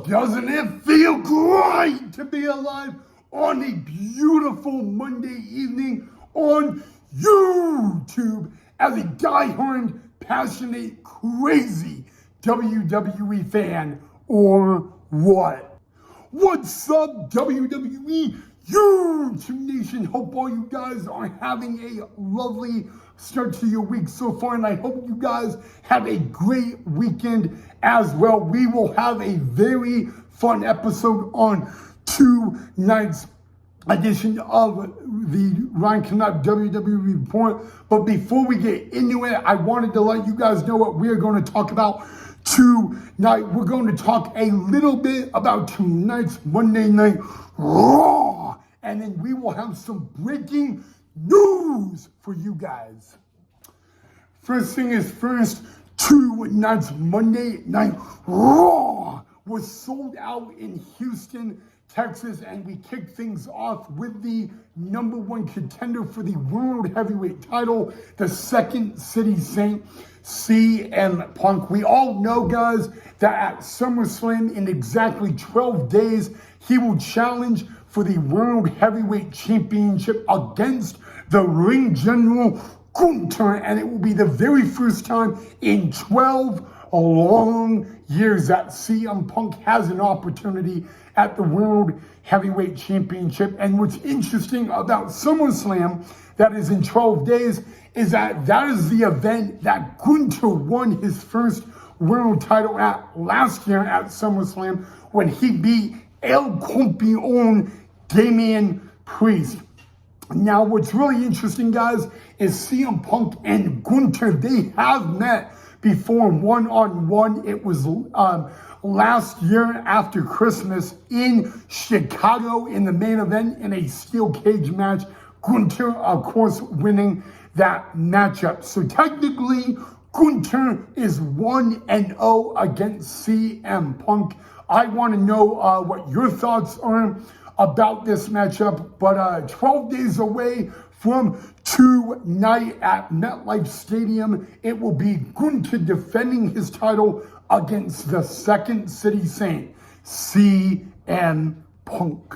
Doesn't it feel great to be alive on a beautiful Monday evening on YouTube as a diehard, passionate, crazy WWE fan, or what? What's up, WWE YouTube Nation? Hope all you guys are having a lovely start to your week so far, and I hope you guys have a great weekend as well. We will have a very fun episode on tonight's edition of the Ryan Canuck WWE Report. But before we get into it, I wanted to let you guys know what we're going to talk about tonight. We're going to talk a little bit about tonight's Monday Night Raw, and then we will have some breaking news for you guys. First thing is first, tonight's Monday Night Raw was sold out in Houston, Texas, and we kicked things off with the number one contender for the World Heavyweight title, the Second City Saint, CM Punk. We all know, guys, that at SummerSlam in exactly 12 days, he will challenge for the World Heavyweight Championship against the Ring General Gunther, and it will be the very first time in 12 long years that CM Punk has an opportunity at the World Heavyweight Championship. And what's interesting about SummerSlam, that is in 12 days, is that that is the event that Gunther won his first world title at last year at SummerSlam when he beat El Campeón Damian Priest. Now, what's really interesting, guys, is CM Punk and Gunther, they have met before one-on-one. It was last year after Christmas in Chicago in the main event in a steel cage match. Gunther, of course, winning that matchup. So technically, Gunther is 1-0 against CM Punk. I want to know what your thoughts are about this matchup, but 12 days away from tonight at MetLife Stadium, it will be Gunther defending his title against the Second City Saint, CM Punk.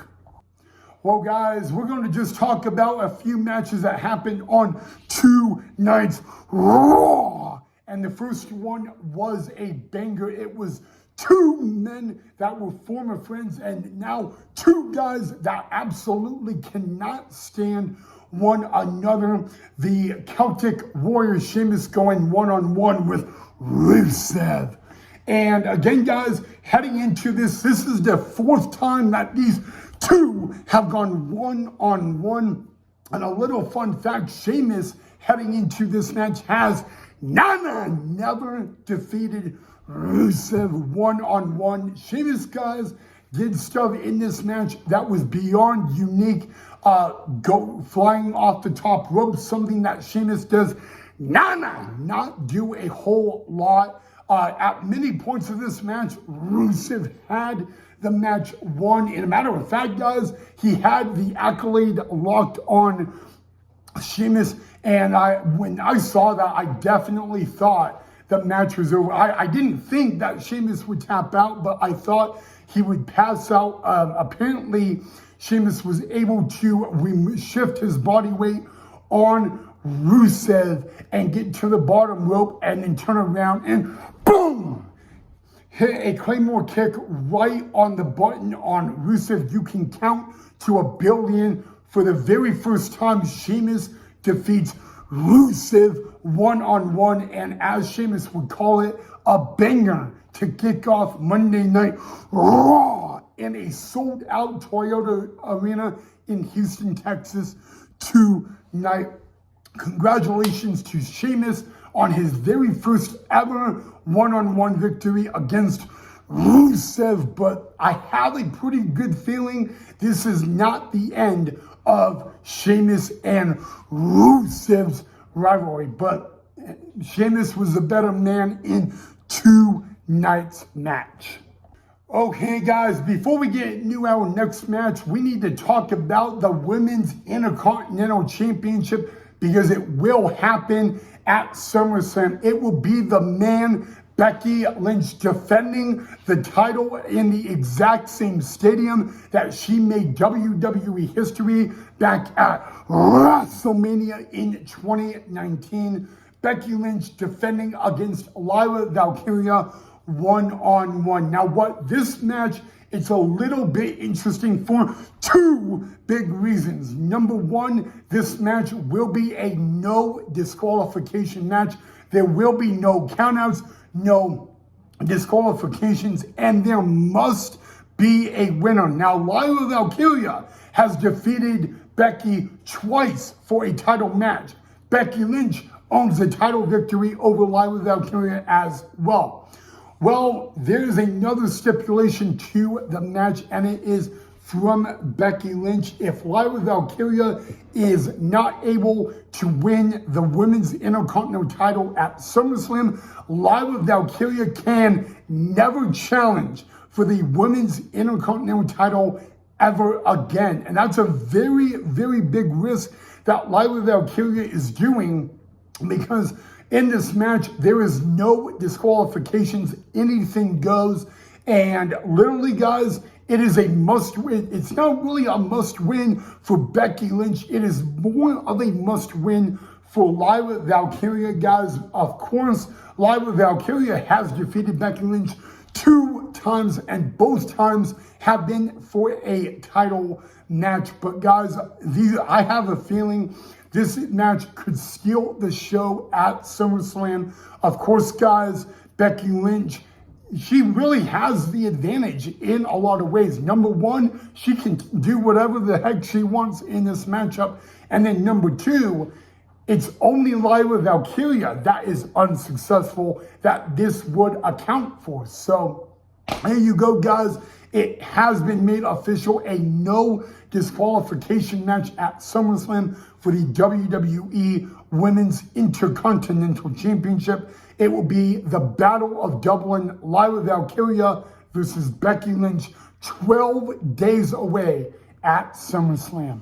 Well, guys, we're going to just talk about a few matches that happened on tonight's Raw. And the first one was a banger. It was two men that were former friends and now two guys that absolutely cannot stand one another. The Celtic Warrior Sheamus going one-on-one with Rusev. And again, guys, heading into this is the fourth time that these two have gone one-on-one. And a little fun fact, Sheamus heading into this match has never defeated Rusev one-on-one. Sheamus, guys, did stuff in this match that was beyond unique. Flying off the top rope, something that Sheamus does not do a whole lot. At many points of this match, Rusev had the match won. In a matter of fact, guys, he had the accolade locked on Sheamus, and when I saw that, I definitely thought the match was over. I didn't think that Sheamus would tap out, but I thought he would pass out. Apparently, Sheamus was able to shift his body weight on Rusev and get to the bottom rope and then turn around and boom! Hit a Claymore kick right on the button on Rusev. You can count to 1 billion. For the very first time, Sheamus defeats Rusev one-on-one, and as Sheamus would call it, a banger to kick off Monday Night Raw in a sold-out Toyota Arena in Houston, Texas tonight. Congratulations to Sheamus on his very first ever one-on-one victory against Rusev, but I have a pretty good feeling this is not the end of Sheamus and Rusev's rivalry, but Sheamus was the better man in tonight's match. Okay, guys, before we get into our next match, we need to talk about the Women's Intercontinental Championship because it will happen at SummerSlam. It will be the man Becky Lynch defending the title in the exact same stadium that she made WWE history back at WrestleMania in 2019. Becky Lynch defending against Lyra Valkyria one-on-one. Now, what this match, it's a little bit interesting for two big reasons. Number one, this match will be a no disqualification match. There will be no countouts, no disqualifications, and there must be a winner. Now, Lyra Valkyria has defeated Becky twice for a title match. Becky Lynch owns the title victory over Lyra Valkyria as well. Well, there's another stipulation to the match, and it is from Becky Lynch. If Lyra Valkyria is not able to win the Women's Intercontinental title at SummerSlam, Lyra Valkyria can never challenge for the Women's Intercontinental title ever again. And that's a very, very big risk that Lyra Valkyria is doing, because in this match, there is no disqualifications. Anything goes. And literally, guys, it is a must-win. It's not really a must-win for Becky Lynch. It is more of a must-win for Lyra Valkyria, guys. Of course, Lyra Valkyria has defeated Becky Lynch 2 times, and both times have been for a title match. But, guys, I have a feeling this match could steal the show at SummerSlam. Of course, guys, Becky Lynch, she really has the advantage in a lot of ways. Number one, she can do whatever the heck she wants in this matchup. And then number two, it's only Lyra Valkyria that is unsuccessful that this would account for. So there you go, guys. It has been made official, a no disqualification match at SummerSlam for the WWE Women's Intercontinental Championship. It will be the Battle of Dublin, Lyra Valkyria versus Becky Lynch, 12 days away at SummerSlam.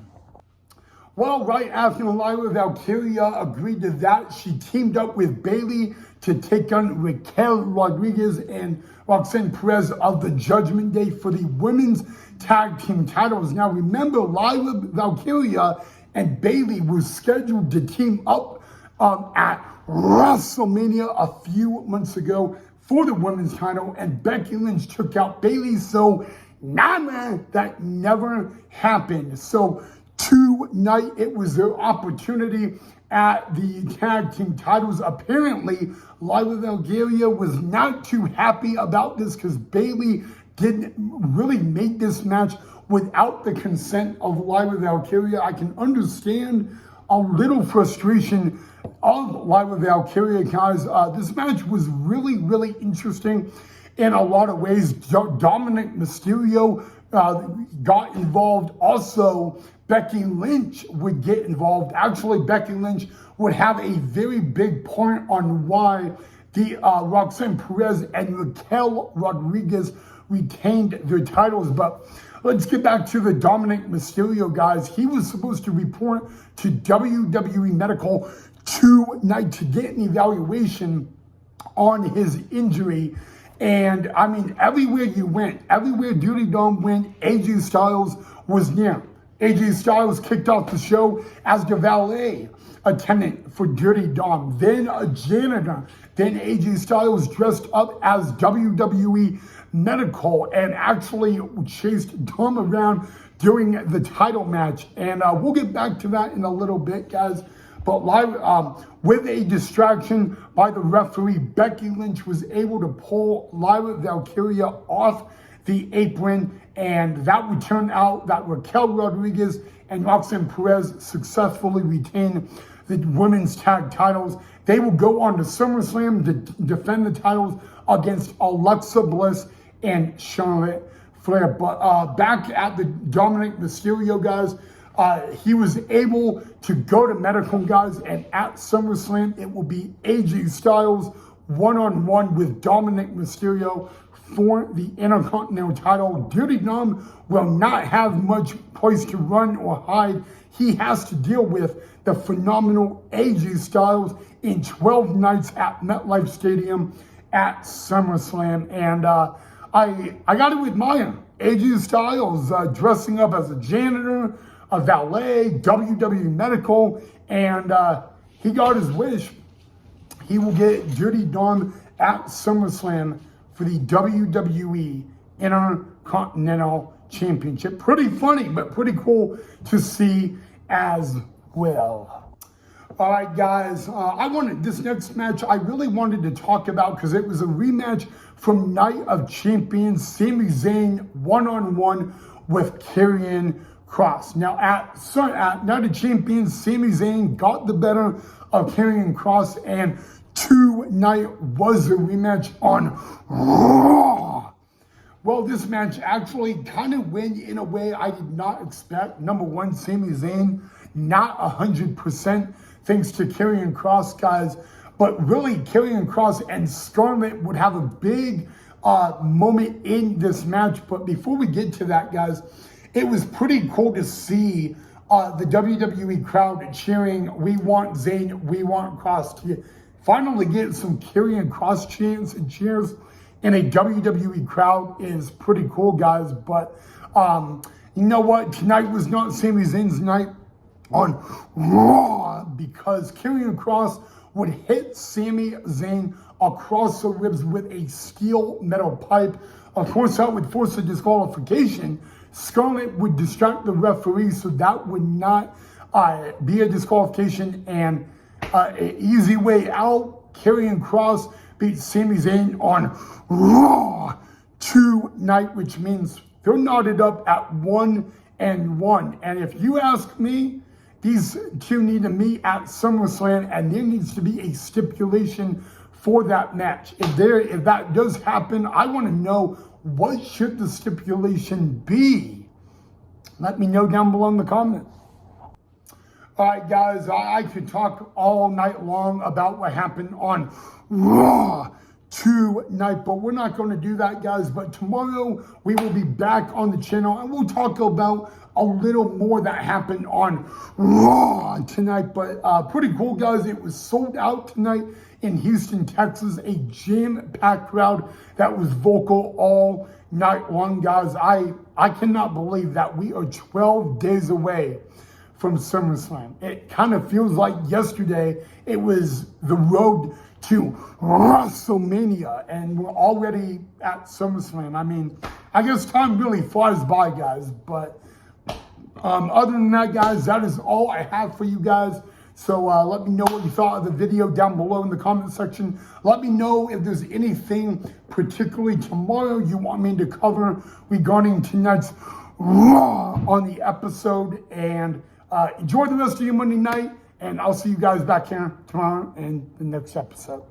Well, right after Lyra Valkyria agreed to that, she teamed up with Bayley to take on Raquel Rodriguez and Roxanne Perez of the Judgment Day for the women's tag team titles. Now, remember, Lyra Valkyria and Bayley were scheduled to team up at WrestleMania a few months ago for the women's title, and Becky Lynch took out Bayley. So, that never happened. So, tonight, it was their opportunity at the tag team titles. Apparently, Lyra Valkyria was not too happy about this because Bayley didn't really make this match without the consent of Lyra Valkyria. I can understand a little frustration of Lyra Valkyria, guys. This match was really, really interesting in a lot of ways. Dominic Mysterio got involved. Also, Becky Lynch would get involved. Actually, Becky Lynch would have a very big part on why the Roxanne Perez and Raquel Rodriguez retained their titles. But let's get back to the Dominic Mysterio, guys. He was supposed to report to WWE Medical tonight to get an evaluation on his injury. And, I mean, everywhere you went, everywhere Dirty Dom went, AJ Styles was near. AJ Styles kicked off the show as the valet attendant for Dirty Dom, then a janitor. Then AJ Styles dressed up as WWE Medical and actually chased Dom around during the title match. And we'll get back to that in a little bit, guys. But with a distraction by the referee, Becky Lynch was able to pull Lyra Valkyria off the apron, and that would turn out that Raquel Rodriguez and Roxanne Perez successfully retain the women's tag titles. They will go on to SummerSlam to defend the titles against Alexa Bliss and Charlotte Flair. But back at the Dominic Mysterio, guys, he was able to go to medical, guys, and at SummerSlam, it will be AJ Styles one-on-one with Dominic Mysterio for the Intercontinental title. Dirty Dom will not have much place to run or hide. He has to deal with the phenomenal AJ Styles in 12 nights at MetLife Stadium. at SummerSlam. And I got to admire AJ Styles dressing up as a janitor, a valet, WWE Medical, and he got his wish. He will get Dirty Dom at SummerSlam for the WWE Intercontinental Championship. Pretty funny, but pretty cool to see as well. All right, guys, this next match I really wanted to talk about because it was a rematch from Night of Champions, Sami Zayn one-on-one with Karrion Kross. Now, at Night of Champions, Sami Zayn got the better of Karrion Kross, and tonight was a rematch on Raw. Well, this match actually kind of went in a way I did not expect. Number one, Sami Zayn, not 100% thanks to Karrion Kross, guys. But really, Karrion Kross and Scarlett would have a big moment in this match. But before we get to that, guys, it was pretty cool to see the WWE crowd cheering, "We want Zayn, we want Kross." To finally get some Karrion Kross chants and cheers in a WWE crowd is pretty cool, guys. But you know what? Tonight was not Sami Zayn's night on Raw because Karrion Kross would hit Sami Zayn across the ribs with a steel metal pipe. Of course, that would force a disqualification. Scarlett would distract the referee, so that would not be a disqualification. And an easy way out, Karrion Kross beat Sami Zayn on Raw tonight, which means they're knotted up at 1-1. And if you ask me, these two need to meet at SummerSlam, and there needs to be a stipulation for that match. If that does happen, I want to know, what should the stipulation be? Let me know down below in the comments. All right, guys, I could talk all night long about what happened on Raw tonight, but we're not going to do that, guys. But tomorrow we will be back on the channel and we'll talk about a little more that happened on Raw tonight. But pretty cool, guys. It was sold out tonight in Houston, Texas. A jam-packed crowd that was vocal all night long, guys. I cannot believe that we are 12 days away from SummerSlam. It kind of feels like yesterday it was the road to WrestleMania, and we're already at SummerSlam. I mean, I guess time really flies by, guys. But other than that, guys, that is all I have for you guys. So let me know what you thought of the video down below in the comment section. Let me know if there's anything particularly tomorrow you want me to cover regarding tonight's Raw on the episode. And enjoy the rest of your Monday night. And I'll see you guys back here tomorrow in the next episode.